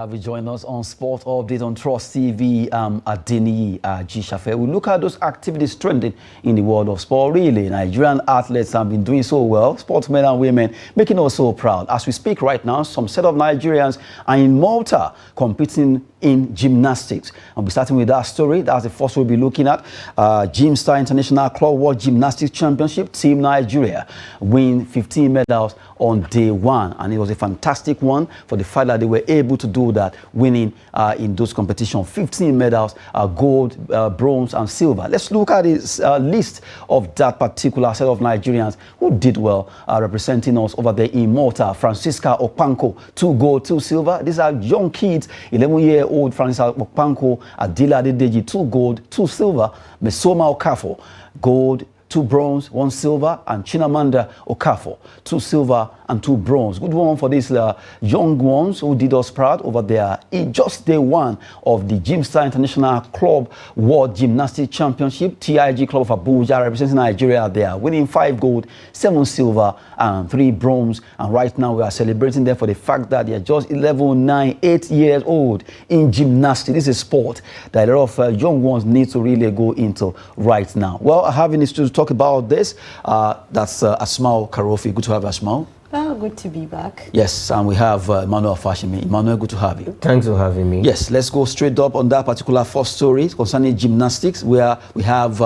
have you join us on Sport Update on Trust TV. Adeni Gishafe. We look at those activities trending in the world of sport. Really, Nigerian athletes have been doing so well. Sportsmen and women making us so proud. As we speak right now, some set of Nigerians are in Malta competing in gymnastics. And we're starting with that story. That's the first we'll be looking at. Gymstar International Club World Gymnastics Championship, Team Nigeria win 15 medals on day one. And it was a fantastic one for the fact that they were able to do that, winning in those competitions. 15 medals, gold, bronze, and silver. Let's look at this list of that particular set of Nigerians who did well, representing us over there in Malta. Francisca Okpanko, 2 gold, 2 silver. These are young kids, 11-year-old Francisca Okpanko, Adila Adedeji, 2 gold, 2 silver. Mesoma Okafo, gold, 2 bronze, 1 silver, and Chinamanda Okafo, 2 silver and 2 bronze. Good one for these young ones who did us proud over there in just day one of the Gymstar International Club World Gymnastics Championship. TIG Club of Abuja representing Nigeria there, winning 5 gold, 7 silver, and 3 bronze. And right now we are celebrating them for the fact that they are just 11, 9, 8 years old in gymnastics. This is a sport that a lot of young ones need to really go into right now. Well, having this to talk about this, that's Asmao Karofi. Good to have Asmao. Oh, good to be back. Yes, and we have Emmanuel Fashimi. Emmanuel, good to have you. Thanks for having me. Yes, let's go straight up on that particular first story concerning gymnastics, where we have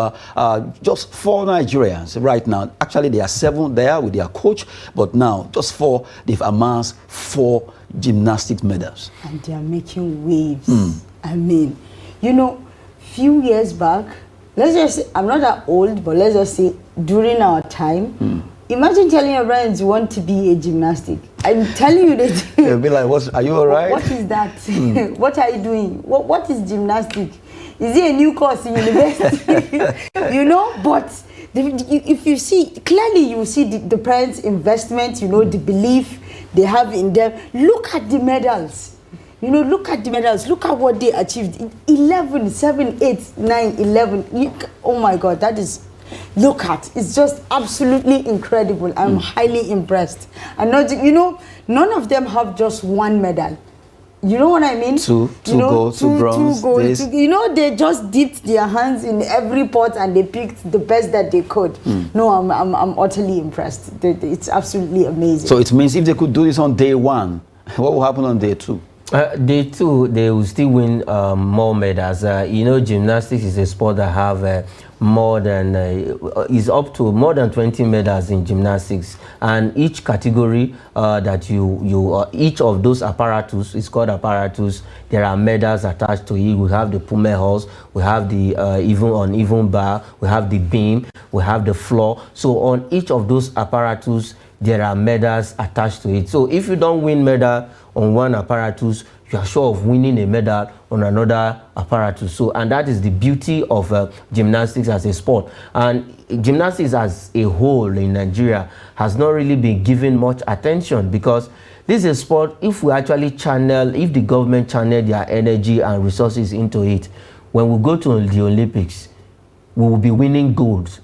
just 4 Nigerians right now. Actually, there are 7 there with their coach, but now just 4, they've amassed 4 gymnastics medals. And they are making waves. I mean, you know, few years back, let's just say, I'm not that old, but let's just say during our time, imagine telling your friends you want to be a gymnastic. I'm telling you that. They'll be like, are you all right? What is that? What are you doing? What is gymnastic? Is it a new course in university? You know, but if you see, clearly you see the parents' investment, you know, the belief they have in them. Look at the medals. You know, look at the medals. Look at what they achieved. 11, 7, 8, 9, 11. Oh my God, that is... Look at, it's just absolutely incredible. I'm highly impressed. And not, you know, none of them have just 1 medal. You know what I mean? 2 gold, 2 bronze. 2 gold. You know, they just dipped their hands in every pot and they picked the best that they could. No, I'm utterly impressed. It's absolutely amazing. So it means if they could do this on day 1, what will happen on day 2? Day 2, they will still win more medals. You know, gymnastics is a sport that have more than is up to more than 20 medals in gymnastics, and each category that each of those apparatus is called apparatus. There are medals attached to it. We have the pummel horse, we have the even bar, we have the beam, we have the floor. So on each of those apparatus there are medals attached to it. So if you don't win medal on one apparatus, you are sure of winning a medal on another apparatus. So, and that is the beauty of gymnastics as a sport. And gymnastics as a whole in Nigeria has not really been given much attention, because this is a sport, if we actually if the government channel their energy and resources into it, when we go to the Olympics, we will be winning gold.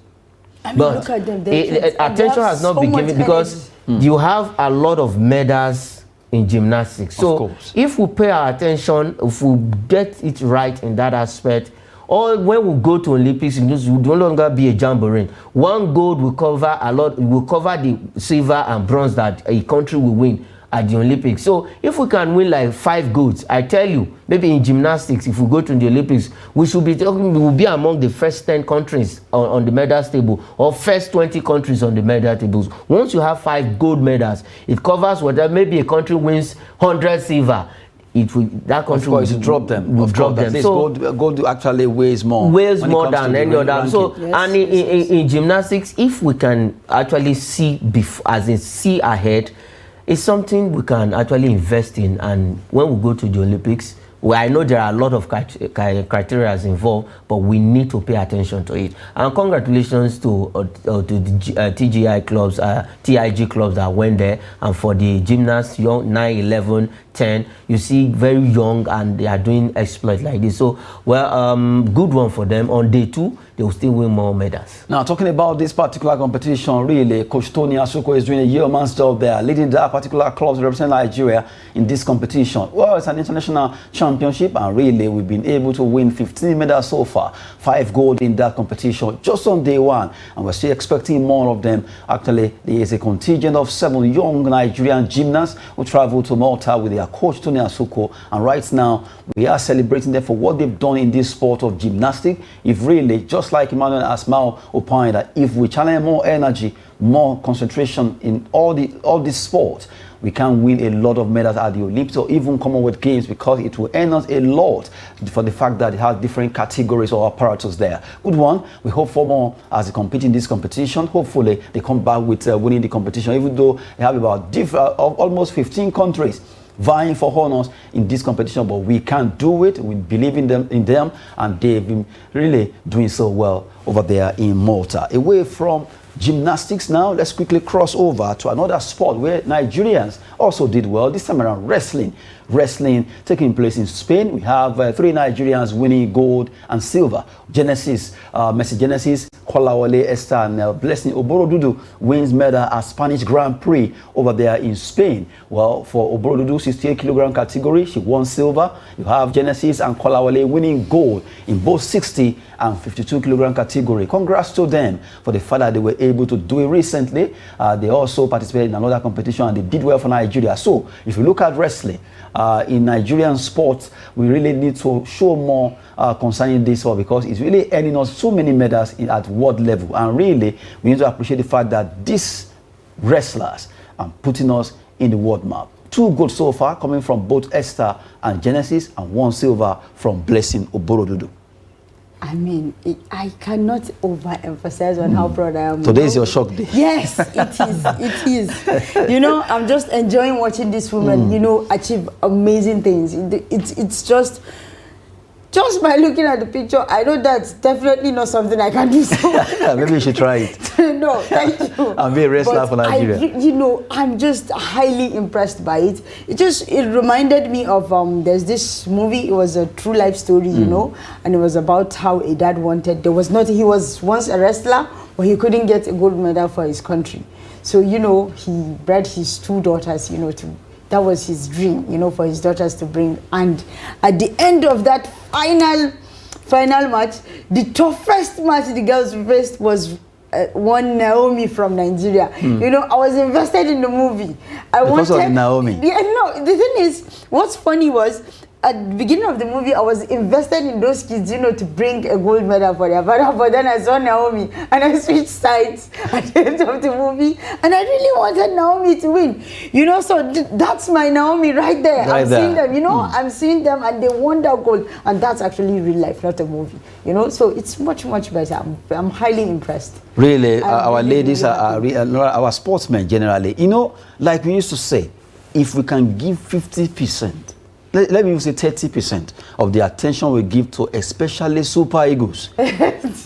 I mean, but look at them. attention has not been given because you have a lot of medals in gymnastics. So if we pay our attention, if we get it right in that aspect, or when we go to Olympics, it will no longer be a jamboree. 1 gold will cover a lot, will cover the silver and bronze that a country will win at the Olympics. So if we can win like 5 golds, I tell you, maybe in gymnastics, if we go to the Olympics, we will be among the first 10 countries on the medals table, or first 20 countries on the medal tables. Once you have 5 gold medals, it covers whatever. Maybe a country wins 100 silver, that country will drop them. Will drop them. So gold actually weighs more. Weighs more than any other. So yes, and in gymnastics, if we can actually see see ahead, it's something we can actually invest in. And when we go to the Olympics, well, I know there are a lot of criteria involved, but we need to pay attention to it. And congratulations to the TGI clubs, TIG clubs that went there. And for the gymnasts, young 9, 11, 10, you see very young, and they are doing exploits like this. So, well, good one for them. On day 2, they will still win more medals. Now, talking about this particular competition, really, Coach Tony Asuko is doing a yeoman's job there, leading that particular club to represent Nigeria in this competition. Well, it's an international championship, and really, we've been able to win 15 medals so far, 5 gold in that competition just on day one, and we're still expecting more of them. Actually, there is a contingent of 7 young Nigerian gymnasts who travel to Malta with their coach Tony Asuko, and right now, we are celebrating them for what they've done in this sport of gymnastics. If really, just like Emmanuel Asmao opined, that if we channel more energy, more concentration in all these sports, we can win a lot of medals at the Olympics or even Commonwealth Games, because it will earn us a lot for the fact that it has different categories or apparatus there. Good one. We hope for more as they compete in this competition. Hopefully, they come back with winning the competition, even though they have about almost 15 countries vying for honors in this competition, but we can do it. We believe in them, and they've been really doing so well over there in Malta. Away from gymnastics now, let's quickly cross over to another sport where Nigerians also did well. This time around, wrestling. Wrestling taking place in Spain. We have 3 Nigerians winning gold and silver. Genesis, Messi Genesis, Kolawole Esther, and Blessing Oborodudu wins medal at Spanish Grand Prix over there in Spain. Well, for Oborodudu, 68 kilogram category, she won silver. You have Genesis and Kolawole winning gold in both 60 and 52 kilogram category. Congrats to them for the fact that they were able to do it recently. They also participated in another competition, and they did well for Nigeria. So, if you look at wrestling, in Nigerian sports, we really need to show more concerning this one, because it's really earning us so many medals at world level. And really, we need to appreciate the fact that these wrestlers are putting us in the world map. 2 gold so far coming from both Esther and Genesis, and 1 silver from Blessing Oborodudu. I mean, I cannot overemphasize on how proud I am. Today is your shock day. Yes, it is. It is. You know, I'm just enjoying watching this woman, you know, achieve amazing things. It's just by looking at the picture, I know that's definitely not something I can do. So maybe you should try it. No, thank you. And be a wrestler for Nigeria. You know, I'm just highly impressed by it. It reminded me of there's this movie. It was a true life story, you know, and it was about how a dad wanted. He was once a wrestler, but he couldn't get a gold medal for his country. So you know, he bred his 2 daughters, you know, that was his dream, you know, for his daughters to bring. And at the end of that final match, the toughest match the girls faced was one Naomi from Nigeria. You know, I was invested in the movie. Because of Naomi. Yeah, no, the thing is, what's funny was, at the beginning of the movie, I was invested in those kids, you know, to bring a gold medal for their father. But then I saw Naomi, and I switched sides at the end of the movie, and I really wanted Naomi to win. You know, so that's my Naomi right there. I'm seeing them, you know, I'm seeing them, and they won that gold. And that's actually real life, not a movie. You know, so it's much, much better. I'm highly impressed. Really, our ladies are our sportsmen generally. You know, like we used to say, if we can give 50%, let me say 30% of the attention we give to especially Super Eagles,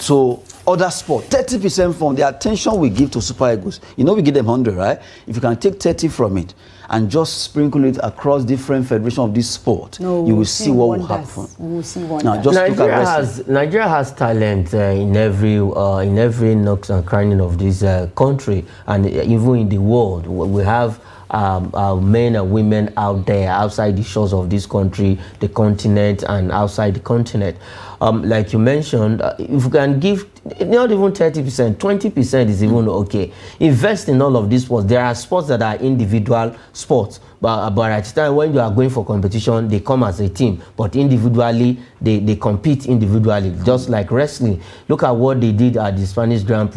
to other sports, 30% from the attention we give to Super Eagles. You know, we give them 100, right? If you can take 30 from it and just sprinkle it across different federations of this sport, you will see what will happen. We will see wonders. Now, just Nigeria has talent in every nooks and cranny of this country, and even in the world. We have men and women out there, outside the shores of this country, the continent, and outside the continent. Like you mentioned, if you can give not even 30%, 20% is even okay. Invest in all of these sports. There are sports that are individual sports, but at the time when you are going for competition, they come as a team, but individually, they compete individually, just like wrestling. Look at what they did at the Spanish Grand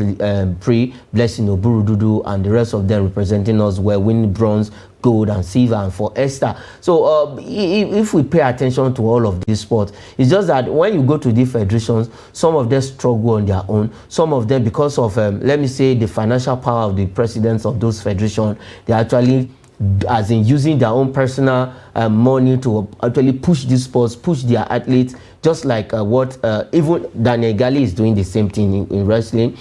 Prix, Blessing Oborodudu and the rest of them representing us were winning bronze, gold, and silver, and for Esther. So if we pay attention to all of these sports, it's just that when you go to these federations, some of them struggle on their own. Some of them, because of, let me say, the financial power of the presidents of those federations, they actually, as in using their own personal money to actually push these sports, push their athletes, just like what even Daniel Gali is doing the same thing in wrestling.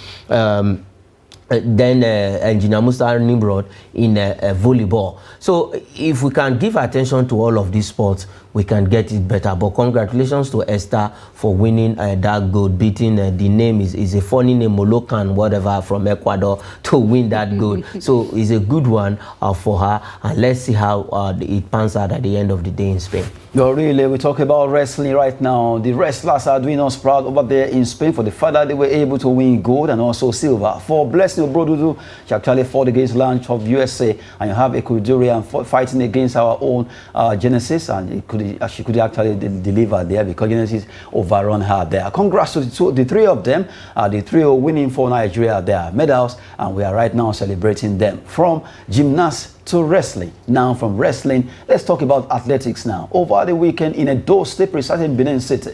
Then Engineer Musa Nimrod in volleyball. So if we can give attention to all of these sports, we can get it better. But congratulations to Esther for winning that gold, beating the name is a funny name, Molokan, whatever, from Ecuador, to win that gold. So it's a good one for her, and let's see how it pans out at the end of the day in Spain. No, really, we talk about wrestling right now. The wrestlers are doing us proud over there in Spain for the fact that they were able to win gold and also silver. For Blessing Obrodudu, she actually fought against Lunch of USA, and you have Ecuadorian fighting against our own Genesis, and she could actually deliver there because Genesis overrun her there. Congrats to the three of them. The trio winning for Nigeria their medals, and we are right now celebrating them. From gymnasts to wrestling. Now from wrestling, let's talk about athletics now. Over the weekend in Edo State, precisely in Benin City,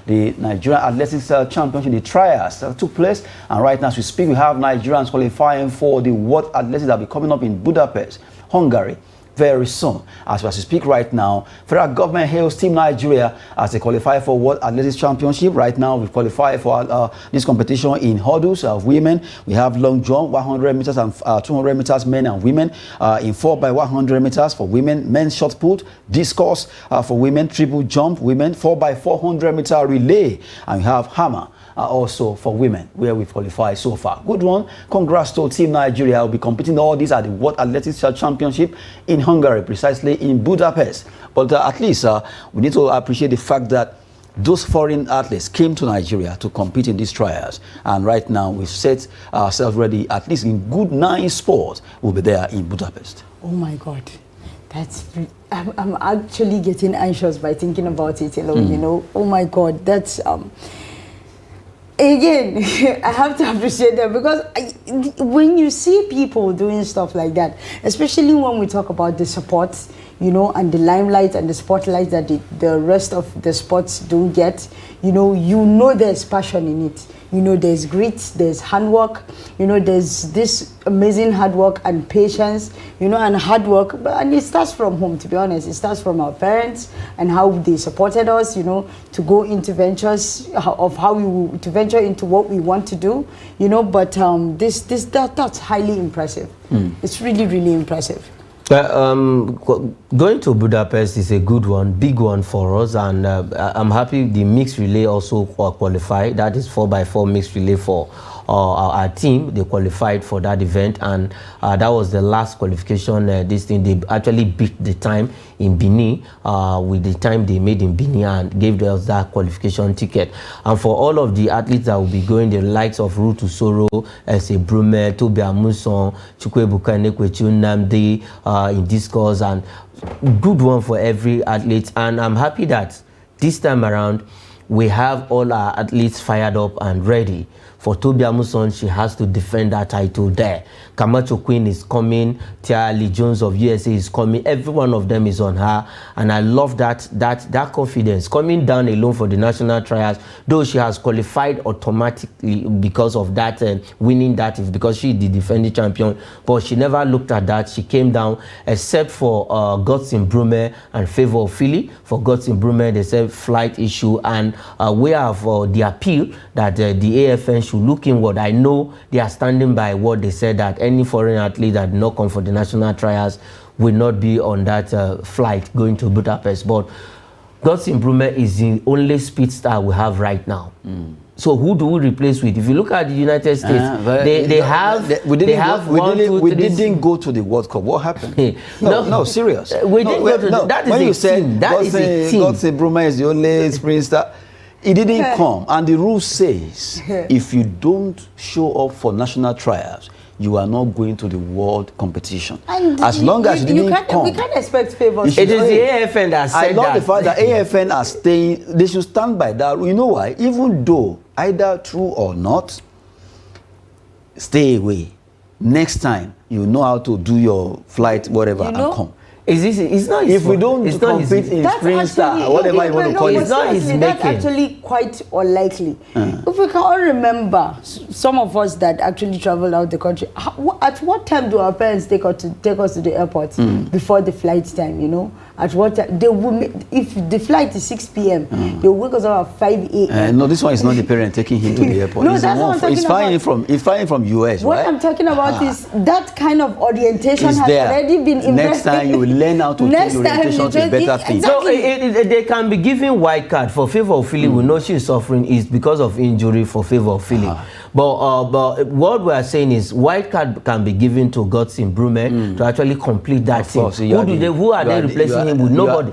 the Nigerian Athletics Championship, the trials took place, and right now as we speak, we have Nigerians qualifying for the World Athletics that will be coming up in Budapest, Hungary, very soon. As we speak right now, federal government hails Team Nigeria as they qualify for World Athletics Championship. Right now, we qualify for this competition in hurdles of women. We have long jump, 100 meters and 200 meters, men and women. In 4x100 meters for women, men's shot put, discus for women, triple jump, women, 4x400 meter relay, and we have hammer. Also for women, where we've qualified so far. Good one. Congrats to Team Nigeria. Will be competing all these at the World Athletics Championship in Hungary, precisely in Budapest. But at least we need to appreciate the fact that those foreign athletes came to Nigeria to compete in these trials. And right now we've set ourselves ready, at least in good 9 sports, we'll be there in Budapest. Oh my God. I'm actually getting anxious by thinking about it alone, you know. Oh my God, that's again, I have to appreciate them because when you see people doing stuff like that, especially when we talk about the support, you know, and the limelight and the spotlight that the rest of the sports don't get, you know there's passion in it. You know, there's grit, there's handwork, you know, there's this amazing hard work and patience, you know, and hard work. And it starts from home, to be honest. It starts from our parents and how they supported us, you know, to go into ventures of how to venture into what we want to do, you know. But that's highly impressive. It's really, really impressive. Going to Budapest is a good one, big one for us, and I'm happy the mixed relay also qualified. That is 4x4 mixed relay for our team. They qualified for that event, and that was the last qualification. This thing, they actually beat the time in Benin with the time they made in Benin and gave us that qualification ticket. And for all of the athletes that will be going, the likes of Ruth Usoro, Ese Brume, Toby Amuson, Chukwebuka Nekwechu Namdi in discus, and good one for every athlete. And I'm happy that this time around we have all our athletes fired up and ready. For Toby Amuson, she has to defend that title there. Camacho Queen is coming. Tia Lee Jones of USA is coming. Every one of them is on her, and I love that confidence coming down alone for the national trials. Though she has qualified automatically because of that winning that, because she the defending champion, but she never looked at that. She came down, except for Godson Brume and Favor of Philly. For Godson Brume, they said flight issue, and we have the appeal that the AFN should look inward. I know they are standing by what they said, that any foreign athlete that did not come for the national trials will not be on that flight going to Budapest. But Godson Brume is the only speed star we have right now. So who do we replace with? If you look at the United States, we didn't go to the World Cup. What happened? No, serious. We didn't go to that. When you said Godson Brume is the only sprint star, it didn't come, and the rule says if you don't show up for national trials, you are not going to the world competition. And as long as you didn't come, we can't expect favors. It is the AFN that said that. I love the fact that AFN are staying. They should stand by that. You know why? Even though either true or not, stay away. Next time you know how to do your flight, whatever, and come. It's not his if we don't compete in sprint star, whatever you want to call it, it's not his making. That's actually quite unlikely. If we can all remember, some of us that actually travel out the country, at what time do our parents take us to the airport before the flight time, you know? at what time. They will if the flight is 6 p.m. They will wake us up at 5 a.m. No, this one is not the parent taking him to the airport. No, that's what I'm talking about. He's flying from US, what right? I'm talking about is that kind of orientation has there. already been invested. Next time you will learn how to take orientation to a better thing. So they can be given white card for favor of Philly. We know she's suffering is because of injury for favor of Philly. But what we are saying is white card can be given to Godson Brume to actually complete that thing. Who are they replacing him with? Nobody.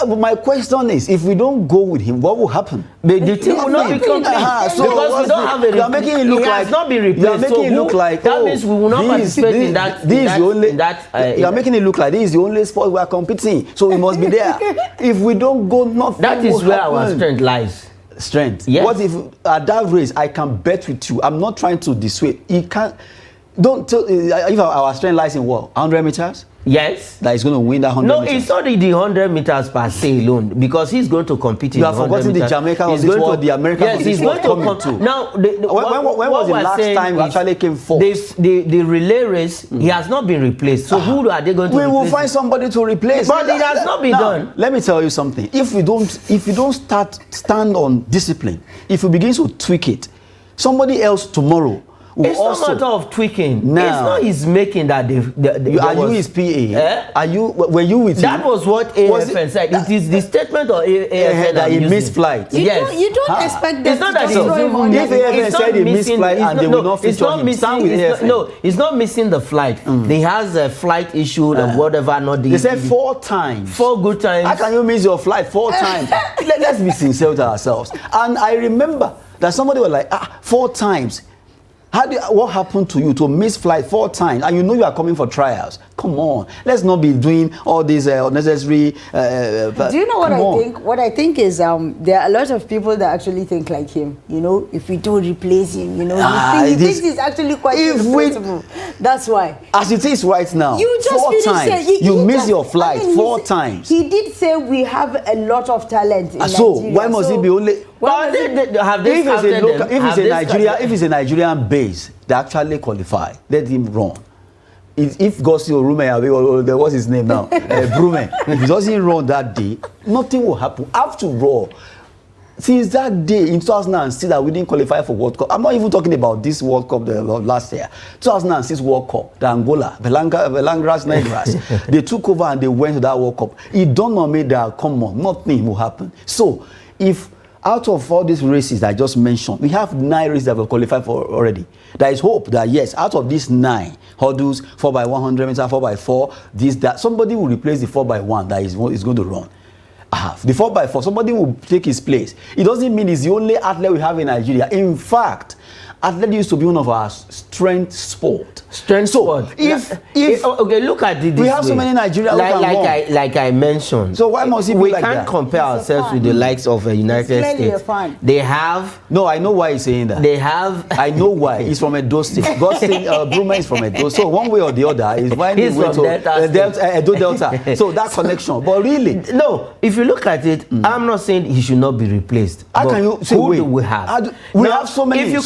My question is, if we don't go with him, what will happen? The team will not be complete because we don't have a. You are making it look like not been replaced. You are making it look like that means we will not participate in that. You are making it look like this is the only sport we are competing, so we must be there. If we don't go, nothing. That is where our strength lies. Strength. Yes. What if at that race I can bet with you? I'm not trying to dissuade. You can't. Don't tell if our strength lies in what? 100 meters. Yes. That is going to win that 100 no, meters. it's not the 100 meters per se alone because he's going to compete in the 100 meters. You have forgotten the Jamaica of this world, the American of this world coming too. Now, when was the last time we actually came fourth? The relay race, he has not been replaced. So who are they going to replace? We will find somebody to replace. But it has not been done. Let me tell you something. If you don't stand on discipline, if you begin to tweak it, somebody else tomorrow. It's not a matter of tweaking. Now, it's not his making that are you his PA? Were you with him? That was what AFN said. It is the statement of AFN that he missed flight. Yes. You don't expect them it's not to that if AFN said he missed flight and they will not feature him, stand with AFN. No, it's not missing the flight. He has a flight issue or whatever. They said 4 times. 4 good times. How can you miss your flight 4 times? Let's be sincere with ourselves. And I remember that somebody was like, 4 times. What happened to you to miss flight 4 times and you know you are coming for trials? Come on, let's not be doing all these unnecessary. Do you know what I think? What I think is there are a lot of people that actually think like him. You know, if we don't replace him, you know, he thinks he's actually quite irreplaceable. That's why. As it is right now, you just 4 times you miss your flight 4 times. He did say we have a lot of talent in Nigeria. So why must it be only? If it's a Nigerian base, they actually qualify. Let him run. If Godson Brume, what's his name now? Brume. If he doesn't run that day, nothing will happen. After all, since that day in 2006 that we didn't qualify for World Cup, I'm not even talking about this World Cup last year. 2006 World Cup, the Angola, Belangras Negras, they took over and they went to that World Cup. It dawned on me that, come on, nothing will happen. So, if out of all these races I just mentioned, we have 9 races that we've qualified for already. There is hope that yes, out of these 9 hurdles, 4x100 meters, 4x4, this, that, somebody will replace the 4x1 that is going to run. The 4x4, somebody will take his place. It doesn't mean he's the only athlete we have in Nigeria. In fact, athlete used to be one of our strength sport. Sport. If okay, look at it this we have so many Nigerians like I mentioned. So why must it be like that? We can't compare ourselves with the likes of the United States. They have. No, I know why he's saying that. They have. I know why. He's from Edo State. Godson Brume is from Edo. So one way or the other is why he's from Edo Delta. So that connection. But really, no. If you look at it, I'm not saying he should not be replaced. How can you say who do we have? We have so many. We have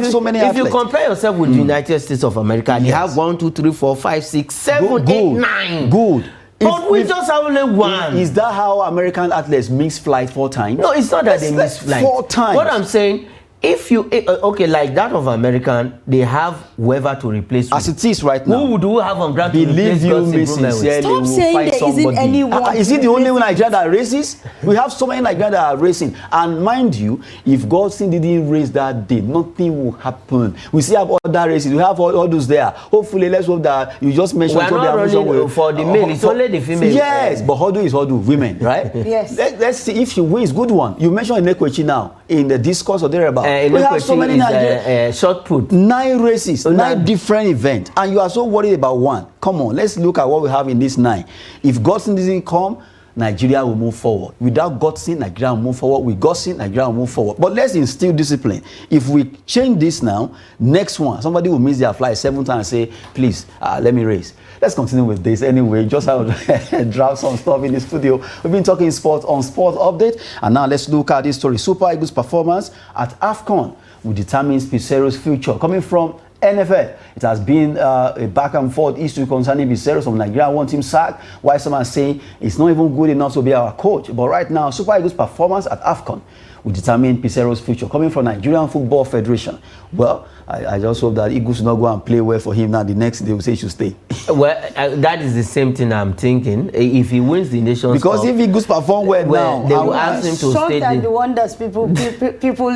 so many athletes. If you compare yourself with the United States of America, they have 1, 2, 3, 4, 5, 6, 7, 8, 9. Good. But we just have only 1. Is that how American athletes miss flight 4 times? No, it's not that they miss flight 4 times. What I'm saying, if you okay, like that of American, they have whoever to replace. As it is right now, who do we have on ground to replace Godson Brume? Stop saying there isn't anyone. Is it the only one Nigeria that races? We have so many Nigerians that are racing, and mind you, if Godson didn't race that day, nothing will happen. We still have other races. We have all those there. Hopefully, let's hope that you just mentioned. We're not running for the male. It's only the female. Yes, but hurdle is hurdle, women, right? Yes. Let's see if she wins. Good one. You mentioned Enekwechi now in the discourse or thereabout. We have so many Nigerians. Short put. 9 races, 9 different events, and you are so worried about 1. Come on, let's look at what we have in this 9. If Godson doesn't come, Nigeria will move forward. Without Godson, Nigeria will move forward. With Godson, Nigeria will move forward. But let's instill discipline. If we change this now, next one, somebody will miss their flight 7 times and say, please, let me race. Let's continue with this anyway. Just have to drop some stuff in the studio. We've been talking sports on Sports Update, and now let's look at this story. Super Eagles' performance at AFCON will determine Peseiro's future. Coming from NFF. It has been a back and forth issue concerning Peseiro. Some Nigeria want him sacked, while some are saying it's not even good enough to be our coach. But right now, Super Eagles' performance at AFCON will determine Peseiro's future. Coming from Nigerian Football Federation, well, I just hope that Eagles will not go and play well for him now. The next day, will say he should stay. Well, that is the same thing I'm thinking. If he wins the Nations because Cup, if Eagles perform well now, they will ask him to stay. At the wonders people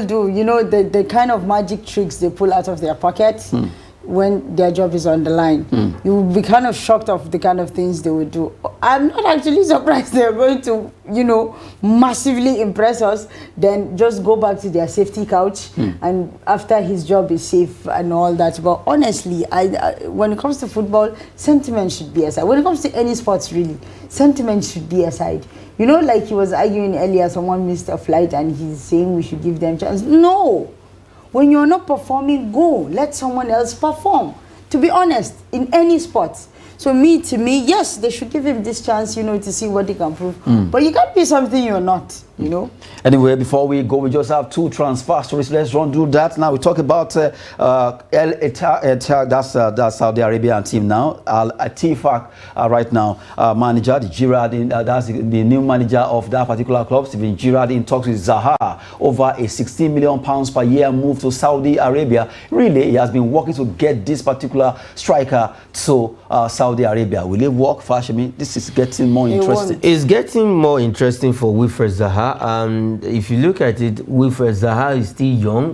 do, you know, the kind of magic tricks they pull out of their pockets when their job is on the line. You will be kind of shocked of the kind of things they would do. I'm not actually surprised they're going to, you know, massively impress us, then just go back to their safety couch and after his job is safe and all that. But honestly, I when it comes to football, sentiment should be aside. When it comes to any sports, really, sentiment should be aside. You know, like he was arguing earlier, someone missed a flight and he's saying we should give them chance. No! When you're not performing, go. Let someone else perform. To be honest, in any sport. So to me, yes, they should give him this chance, you know, to see what he can prove. But you can't be something you're not, you know. Anyway, before we go, we just have 2 transfer stories. Let's run through that. Now we talk about that's Saudi Arabian team now. Al-Attifaq right now, manager, the Girard, that's the new manager of that particular club, Steven Girard, in talks with Zaha over a £16 million per year move to Saudi Arabia. Really, he has been working to get this particular striker to Saudi Arabia. Will it work, Fashimi? This is getting more interesting. It's getting more interesting for Wilfred Zaha. If you look at it, Wilfred Zaha is still young.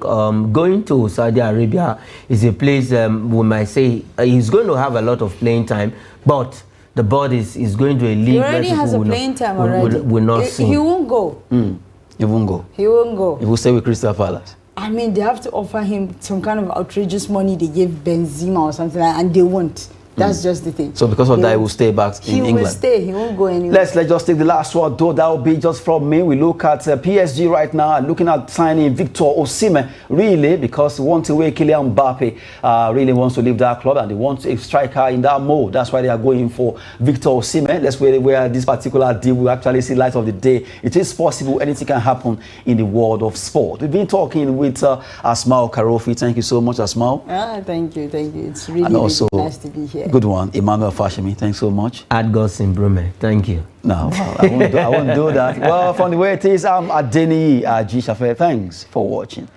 Going to Saudi Arabia is a place we might say he's going to have a lot of playing time, but the board is going to a league. He already has a playing time already. Will not see. He won't go. He won't go. He won't go. He will stay with Crystal Palace. I mean, they have to offer him some kind of outrageous money they gave Benzema or something like that, and they won't. That's just the thing. So because of that, he will stay back in England. He will stay. He won't go anywhere. Let's just take the last one, though. That will be just from me. We look at PSG right now, looking at signing Victor Osimhen, really, because once away, Kylian Mbappe really wants to leave that club, and they want a striker in that mode. That's why they are going for Victor Osimhen. Let's wait where this particular deal will actually see light of the day. It is possible anything can happen in the world of sport. We've been talking with Asmao Karofi. Thank you so much, Asmao. Thank you. It's really nice to be here. Good one. Emmanuel Fashimi, thanks so much. Adgos in Brume, thank you. No, I won't do that. Well, from the way it is, I'm Adeniyi Ajisafe. Thanks for watching.